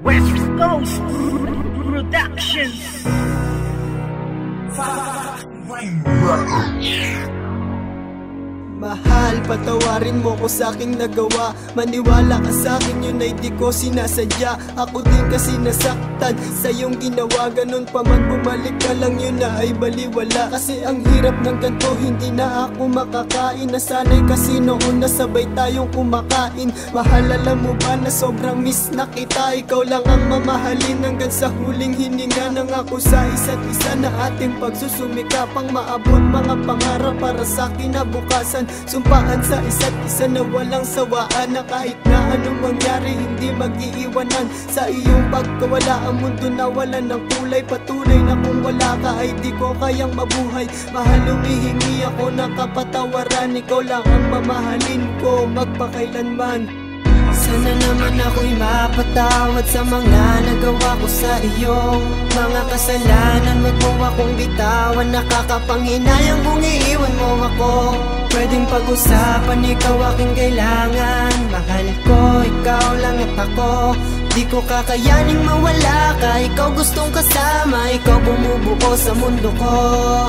West Coast Productions. Mahal, patawarin mo ko sa aking nagawa. Maniwala ka sa akin, yun ay di ko sinasadya. Ako din kasi nasaktan sa iyong ginawa. Ganun pa man bumalik ka lang, yun na ay baliwala. Kasi ang hirap ng ganito, hindi na ako makakain. Nasanay kasi noon nasabay tayong kumakain. Mahal, alam mo ba na sobrang miss na kita. Ikaw lang ang mamahalin hanggang sa huling hininga. Nangako sa isa't isa na ating pagsusumikapang maabot mga pangarap para sa kinabukasan. Sumpaan sa isa't isa na walang sawaan, na kahit na anong mangyari hindi mag-iiwanan. Sa iyong pagkawala ang mundo nawalan ng kulay. Patuloy na kung wala ka ay di ko kayang mabuhay. Mahal, humihingi ako ng kapatawaran. Ikaw lang ang mamahalin ko magpakailanman. Sana naman ako'y mapatawad sa mga nagawa ko sa iyo. Mga kasalanan, wag mo akong bitawan. Nakakapanghinayang kung iiwan mo ako. Pwedeng pag-usapan, ikaw aking kailangan. Mahal ko, ikaw lang at ako. Di ko kakayaning mawala ka. Ikaw gustong kasama, ikaw bumubuo sa mundo ko.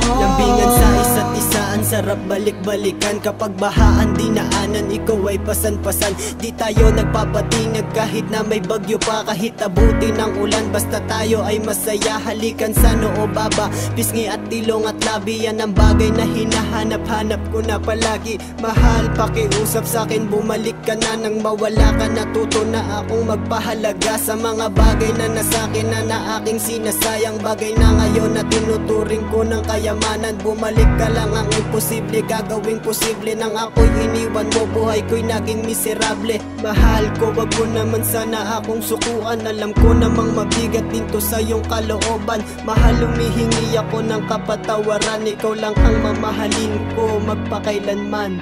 Lambingan sa isa't isa, ang sarap balik-balikan. Kapag bahaan dinaanan, ikaw ay pasan-pasan. Di tayo nagpapatingag kahit na may bagyo pa. Kahit abuti ng ulan, basta tayo ay masaya. Halikan sa noo baba, pisngi at tilong at labi. Yan ang bagay na hinahanap-hanap ko na palagi. Mahal, pakiusap sa'kin, bumalik ka na. Nang mawala ka, natuto na akong magpahalaga sa mga bagay na nasakin na aking sinasayang. Bagay na ngayon na tinuturing ko ng kayamanan. Bumalik ka lang, ang imposible gagawing posible. Nang ako'y iniwan mo, buhay ko'y naging miserable. Mahal ko, wag mo naman sana akong sukuan. Alam ko namang mabigat din to sa iyong kalooban. Mahal, humihingi ako ng kapatawaran. Ikaw lang ang mamahalin ko magpakailanman.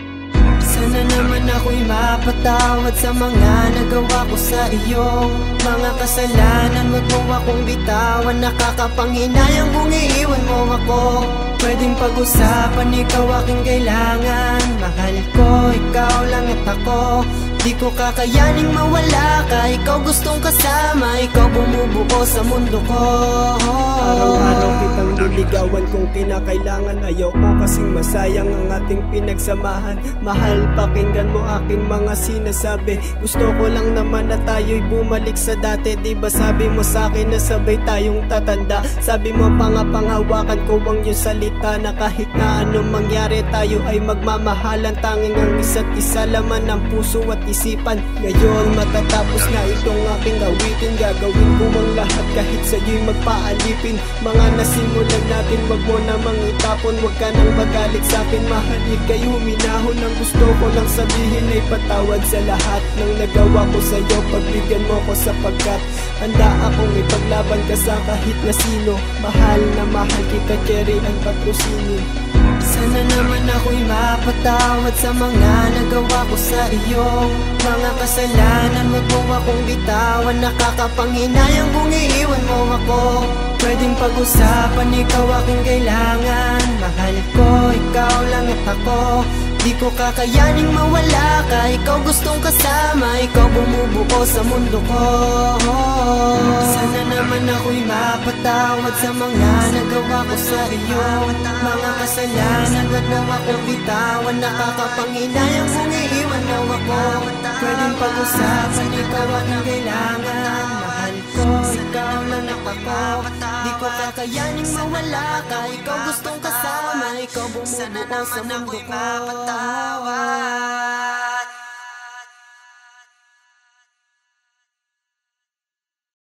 Sana naman ako'y mapatawad sa mga nagawa ko sa iyo. Mga kasalanan, wag mo akong bitawan. Nakakapanghinayang kung iiwan mo ako. Pwedeng pag-usapan, ikaw aking kailangan. Mahal ko, ikaw lang at ako. Di ko kakayaning mawala ka. Ikaw gustong kasama, ikaw bumubuo sa mundo ko. Araw-araw kitang liligawan kung kinakailangan. Ayoko kasing masayang ang ating pinagsamahan. Mahal, pakinggan mo aking mga sinasabi. Gusto ko lang naman na tayo'y bumalik sa dati. Diba sabi mo sa'kin na sabay tayong tatanda? Sabi mo panghawakan ko ang iyong salita, na kahit na anong mangyari tayo ay magmamahalan. Tanging ang isa't isa, laman ng puso at isipan. Ngayon matatapos na itong aking awitin. Gagawin ko ang lahat kahit sa'yo'y magpaalipin. Mga nasimulan natin, wag mo namang itapon. Wag ka nang magalit sa'kin, mahal, ika'y huminahon. Ang gusto ko lang sabihin ay patawad sa lahat ng nagawa ko sa'yo. Pagbigyan mo ko sapagkat handa akong ipaglaban ka sa kahit na sino. Mahal na mahal kita, Cherry ang patrosinin. Sana naman ako'y mapatawad sa mga nagawa ko sa iyo. Mga kasalanan, wag mo akong bitawan. Nakakapanghinayang kung iiwan mo ako. Pwedeng pag-usapan, ikaw aking kailangan. Mahal ko, ikaw lang at ako. Di ko kakayaning mawala ka. Ikaw gustong kasama, ikaw bumubuo sa mundo ko. Sana naman ako'y mapatawad sa mga nagawa ko sa iyo. Mga kasalanan, wag mo akong bitawan. Nakakapanghinayang kung iiwan mo ako. Pwedeng pag-usapan, ikaw aking kailangan. Mahal ko, ikaw lang ako. Di ko kakayaning mawala ka. Ikaw gustong kasama, ikaw bumubuo sa mundo ko.